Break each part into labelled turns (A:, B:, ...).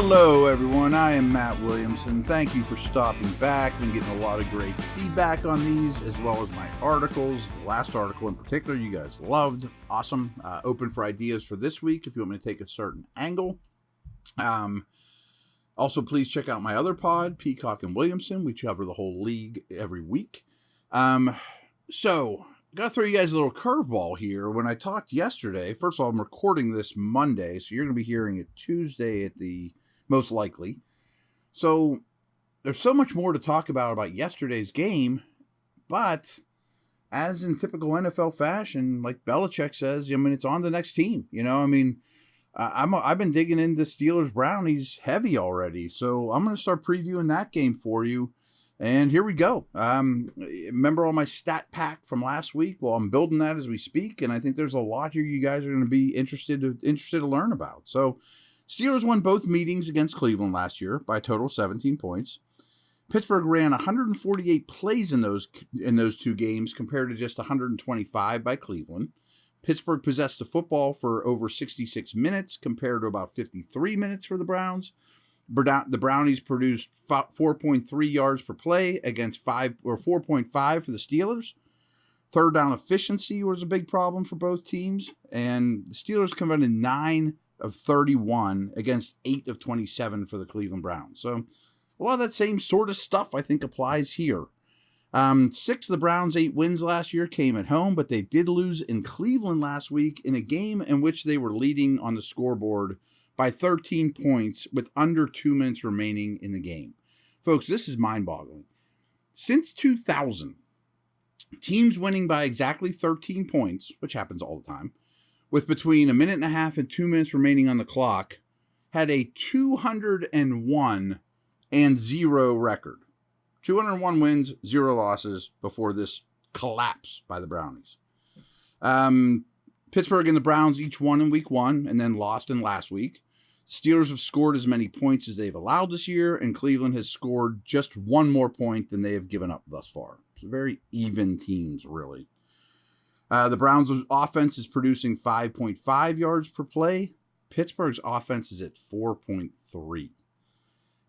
A: Hello, everyone. I am Matt Williamson. Thank you for stopping back. Been getting a lot of great feedback on these, as well as my articles. The last article in particular, you guys loved. Awesome. Open for ideas for this week if you want me to take a certain angle. Also, please check out my other pod, Peacock and Williamson. We cover the whole league every week. So, got to throw you guys a little curveball here. When I talked yesterday, first of all, I'm recording this Monday, so you're going to be hearing it Tuesday at the most likely. So, there's so much more to talk about yesterday's game, but as in typical NFL fashion, like Belichick says, I mean, it's on the next team. I've been digging into Steelers Brownies heavy already, so I'm going to start previewing that game for you. And here we go. Remember all my stat pack from last week? Well, I'm building that as we speak, and I think there's a lot here you guys are going to be interested to learn about. So, Steelers won both meetings against Cleveland last year by a total of 17 points. Pittsburgh ran 148 plays in those two games compared to just 125 by Cleveland. Pittsburgh possessed the football for over 66 minutes compared to about 53 minutes for the Browns. The Brownies produced 4.3 yards per play against 4.5 for the Steelers. Third down efficiency was a big problem for both teams, and the Steelers converted 9 of 31 against 8 of 27 for the Cleveland Browns. So a lot of that same sort of stuff I think applies here. 6 of the Browns' 8 wins last year came at home, but they did lose in Cleveland last week in a game in which they were leading on the scoreboard by 13 points with under 2 minutes remaining in the game. Folks, this is mind-boggling. Since 2000, teams winning by exactly 13 points, which happens all the time, with between a minute and a half and 2 minutes remaining on the clock, had a 201-0 record. 201 wins, 0 losses before this collapse by the Brownies. Pittsburgh and the Browns each won in week 1 and then lost in last week. Steelers have scored as many points as they've allowed this year, and Cleveland has scored just 1 more point than they have given up thus far. So very even teams, really. The Browns' offense is producing 5.5 yards per play. Pittsburgh's offense is at 4.3.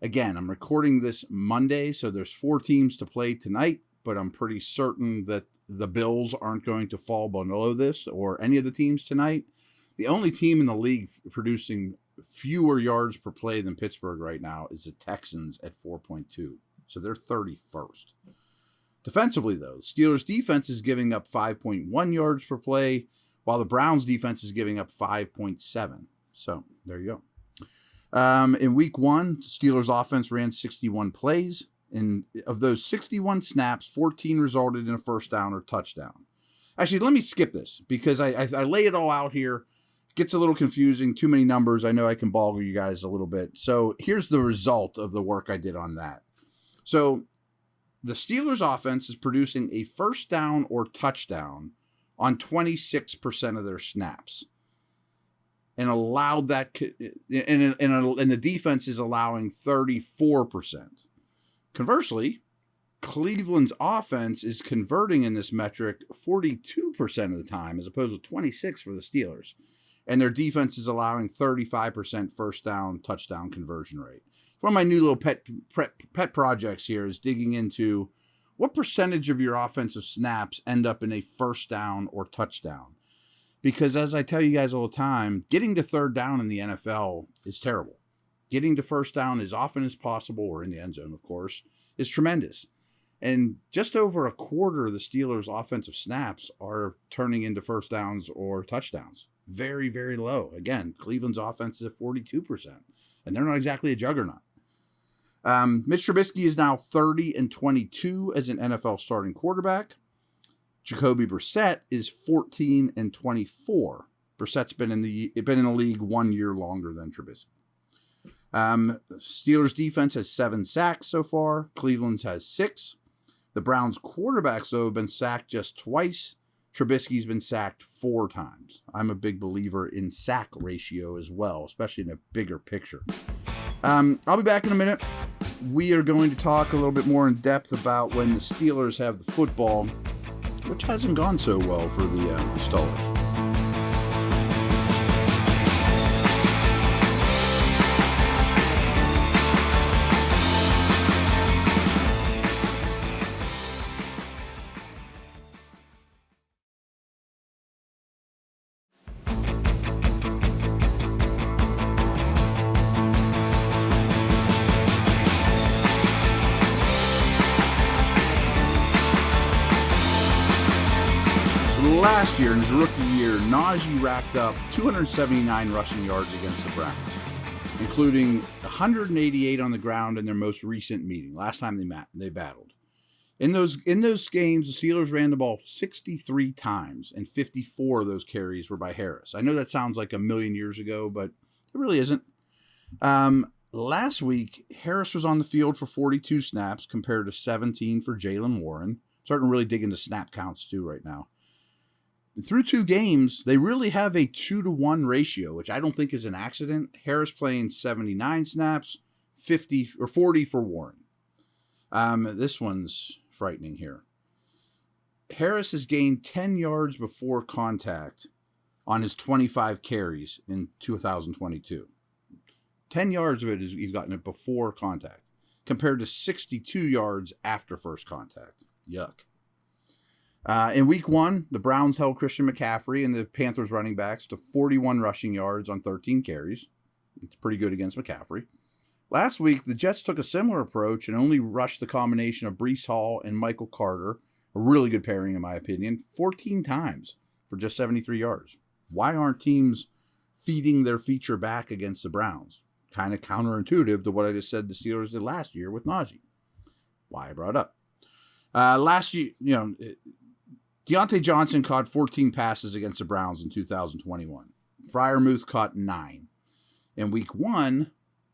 A: Again, I'm recording this Monday, so there's 4 teams to play tonight, but I'm pretty certain that the Bills aren't going to fall below this or any of the teams tonight. The only team in the league producing fewer yards per play than Pittsburgh right now is the Texans at 4.2. So they're 31st. Defensively, though, Steelers' defense is giving up 5.1 yards per play, while the Browns' defense is giving up 5.7. So there you go. In week 1, Steelers' offense ran 61 plays. And of those 61 snaps, 14 resulted in a first down or touchdown. Actually, let me skip this because I lay it all out here. Gets a little confusing, too many numbers. I know I can boggle you guys a little bit. So here's the result of the work I did on that. So the Steelers offense is producing a first down or touchdown on 26% of their snaps. And allowed that, and the defense is allowing 34%. Conversely, Cleveland's offense is converting in this metric 42% of the time, as opposed to 26% for the Steelers. And their defense is allowing 35% first down, touchdown conversion rate. One of my new little pet projects here is digging into what percentage of your offensive snaps end up in a first down or touchdown. Because as I tell you guys all the time, getting to third down in the NFL is terrible. Getting to first down as often as possible, or in the end zone, of course, is tremendous. And just over a quarter of the Steelers' offensive snaps are turning into first downs or touchdowns. Very, very low. Again, Cleveland's offense is at 42%, and they're not exactly a juggernaut. Mitch Trubisky is now 30-22 as an NFL starting quarterback. Jacoby Brissett is 14-24. Brissett's been in the league 1 year longer than Trubisky. Steelers defense has 7 sacks so far. Cleveland's has 6. The Browns quarterbacks, though, have been sacked just twice. Trubisky's been sacked 4 times. I'm a big believer in sack ratio as well, especially in a bigger picture. I'll be back in a minute. We are going to talk a little bit more in depth about when the Steelers have the football, which hasn't gone so well for the Steelers. last year, in his rookie year, Najee racked up 279 rushing yards against the Browns, including 188 on the ground in their most recent meeting, last time they battled. In those games, the Steelers ran the ball 63 times, and 54 of those carries were by Harris. I know that sounds like a million years ago, but it really isn't. Last week, Harris was on the field for 42 snaps compared to 17 for Jaylen Warren. Starting to really dig into snap counts too right now. Through 2 games, they really have a 2-to-1 ratio, which I don't think is an accident. Harris playing 79 snaps, 40 for Warren. This one's frightening here. Harris has gained 10 yards before contact on his 25 carries in 2022. 10 yards of it he's gotten it before contact, compared to 62 yards after first contact. Yuck. In week 1, the Browns held Christian McCaffrey and the Panthers running backs to 41 rushing yards on 13 carries. It's pretty good against McCaffrey. Last week, the Jets took a similar approach and only rushed the combination of Breece Hall and Michael Carter, a really good pairing in my opinion, 14 times for just 73 yards. Why aren't teams feeding their feature back against the Browns? Kind of counterintuitive to what I just said the Steelers did last year with Najee. Why I brought it up. Last year, Deontay Johnson caught 14 passes against the Browns in 2021. Freiermuth caught 9. In week 1,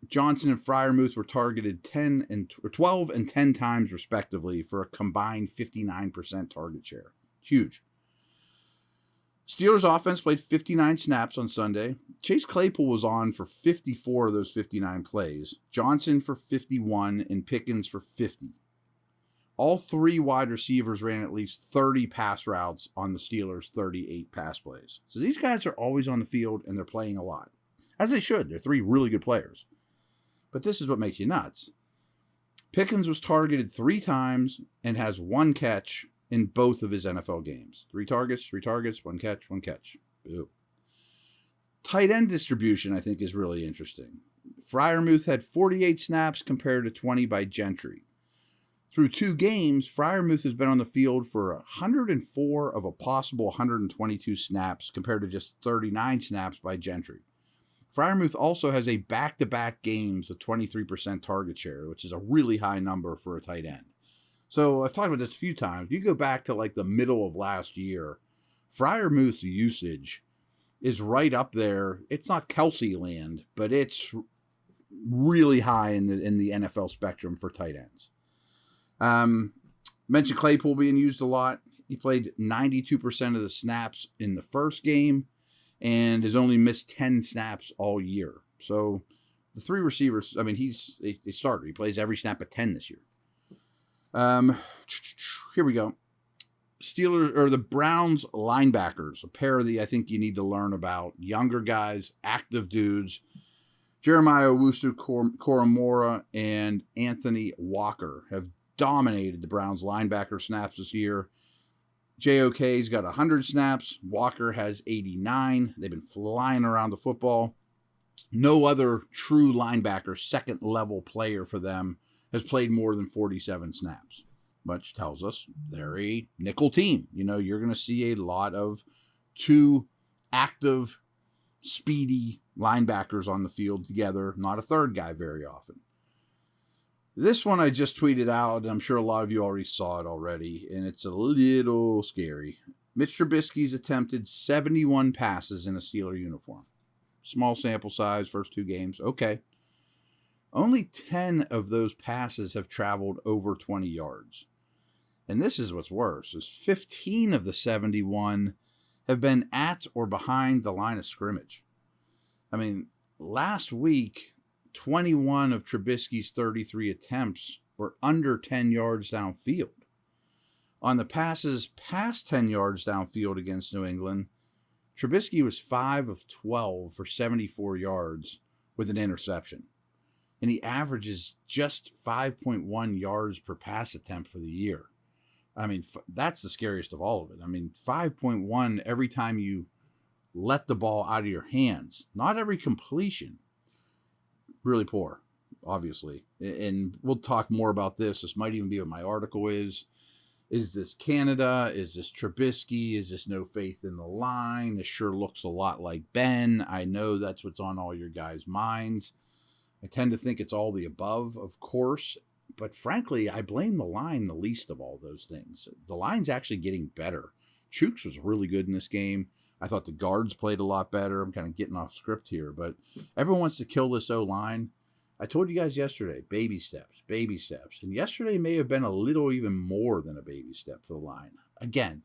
A: Johnson and Freiermuth were targeted 12 and 10 times respectively for a combined 59% target share. Huge. Steelers offense played 59 snaps on Sunday. Chase Claypool was on for 54 of those 59 plays. Johnson for 51 and Pickens for 50. All 3 wide receivers ran at least 30 pass routes on the Steelers' 38 pass plays. So these guys are always on the field and they're playing a lot. As they should. They're 3 really good players. But this is what makes you nuts. Pickens was targeted 3 times and has 1 catch in both of his NFL games. 3 targets, 1 catch, 1 catch. Boo. Tight end distribution, I think, is really interesting. Freiermuth had 48 snaps compared to 20 by Gentry. Through 2 games, Freiermuth has been on the field for 104 of a possible 122 snaps compared to just 39 snaps by Gentry. Freiermuth also has a back-to-back games with 23% target share, which is a really high number for a tight end. So I've talked about this a few times. You go back to like the middle of last year, Freiermuth's usage is right up there. It's not Kelsey land, but it's really high in the NFL spectrum for tight ends. Mentioned Claypool being used a lot. He played 92% of the snaps in the first game and has only missed 10 snaps all year. So the 3 receivers, he's a starter. He plays every snap at 10 this year. Here we go. The Browns linebackers, a pair that I think you need to learn about. Younger guys, active dudes. Jeremiah Owusu-Koramoah and Anthony Walker have dominated the Browns linebacker snaps this year. JOK's got 100 snaps. Walker has 89. They've been flying around the football. No other true linebacker, second-level player for them, has played more than 47 snaps, which tells us they're a nickel team. You're going to see a lot of 2 active, speedy linebackers on the field together, not a third guy very often. This one I just tweeted out, and I'm sure a lot of you already saw it already, and it's a little scary. Mitch Trubisky's attempted 71 passes in a Steeler uniform. Small sample size, first 2 games. Okay. Only 10 of those passes have traveled over 20 yards. And this is what's worse, is 15 of the 71 have been at or behind the line of scrimmage. Last week, 21 of Trubisky's 33 attempts were under 10 yards downfield. On the passes past 10 yards downfield against New England, Trubisky was 5 of 12 for 74 yards with an interception. And he averages just 5.1 yards per pass attempt for the year. That's the scariest of all of it. 5.1 every time you let the ball out of your hands. Not every completion. Really poor, obviously. And we'll talk more about this. This might even be what my article is. Is this Canada? Is this Trubisky? Is this no faith in the line? This sure looks a lot like Ben. I know that's what's on all your guys' minds. I tend to think it's all the above, of course. But frankly, I blame the line the least of all those things. The line's actually getting better. Chooks was really good in this game. I thought the guards played a lot better. I'm kind of getting off script here, but everyone wants to kill this O-line. I told you guys yesterday, baby steps, baby steps. And yesterday may have been a little even more than a baby step for the line. Again,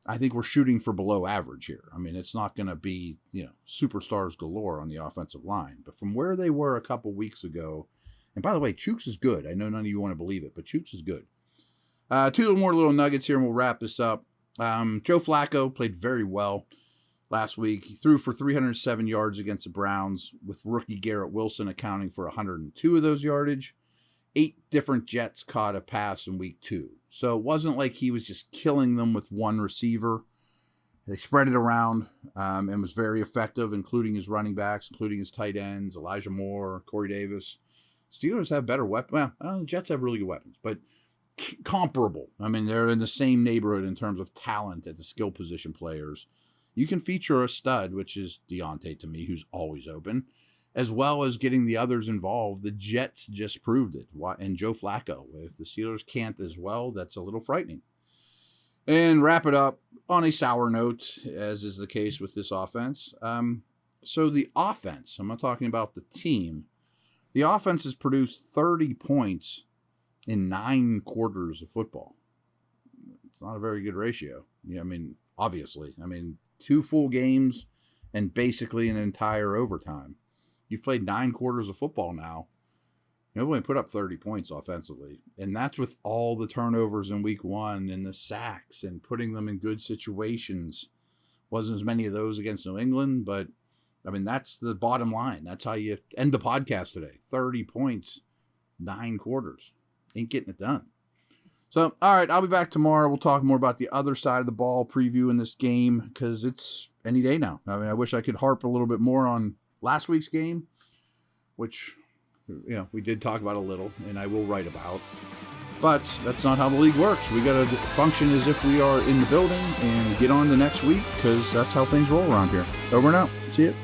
A: I think we're shooting for below average here. I mean, it's not going to be, superstars galore on the offensive line. But from where they were a couple weeks ago, and by the way, Chooks is good. I know none of you want to believe it, but Chooks is good. Two more little nuggets here, and we'll wrap this up. Joe Flacco played very well last week. He threw for 307 yards against the Browns, with rookie Garrett Wilson accounting for 102 of those yardage. 8 different Jets caught a pass in week 2. So it wasn't like he was just killing them with one receiver. They spread it around and was very effective, including his running backs, including his tight ends, Elijah Moore, Corey Davis. Steelers have better weapons. Well, the Jets have really good weapons, but comparable. I mean, they're in the same neighborhood in terms of talent at the skill position players. You can feature a stud, which is Deontay to me, who's always open, as well as getting the others involved. The Jets just proved it. And Joe Flacco, if the Steelers can't as well, that's a little frightening. And wrap it up on a sour note, as is the case with this offense. So the offense, I'm not talking about the team. The offense has produced 30 points in 9 quarters of football. It's not a very good ratio. Yeah, I mean, obviously. 2 full games and basically an entire overtime. You've played 9 quarters of football now. You've only put up 30 points offensively. And that's with all the turnovers in week 1 and the sacks and putting them in good situations. Wasn't as many of those against New England, but that's the bottom line. That's how you end the podcast today. 30 points, 9 quarters. Ain't getting it done. So, all right, I'll be back tomorrow. We'll talk more about the other side of the ball, previewing this game, because it's any day now. I wish I could harp a little bit more on last week's game, which, we did talk about a little, and I will write about. But that's not how the league works. We got to function as if we are in the building and get on the next week, because that's how things roll around here. Over and out. See you.